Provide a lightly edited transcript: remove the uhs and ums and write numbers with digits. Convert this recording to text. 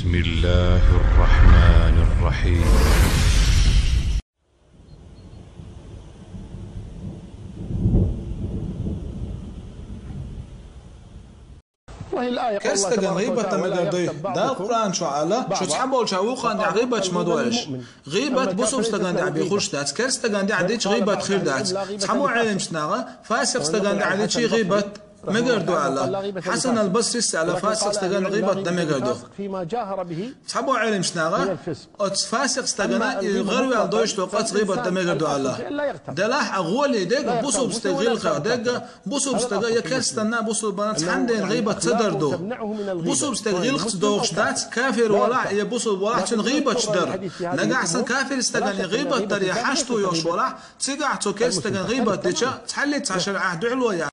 بسم الله الرحمن الرحيم. كستغن غيبة مقدي دا القرآن شو على شو تحبول شو قان غيبة مدوالش غيبة بوسو استغن دع بيخش دات كستغن دع ديش غيبة خير دات تحمو علم شناغه فاسق استغن دع ديش غيبة مقردو على حسن البصري على فاسق استغن غيبة دا مقردو تحبو علم شناغه فاسق استغن غير على دوش توقات غيبة دا مقردو على دلاح اغولي ديك بوسو بستغيل ديك بوسو بستغيل يكستنا بوسو بنات حمدين غيبة تدردو بوسو بستغيل دوغش دات كافر ولا يبوسو ولا شن غيبة تدر نقع سن كافر استغن غيبة در يحشتو يوش ولا تيقع تو كستغن غيبة ديشا تحلي تعشر عهد علويا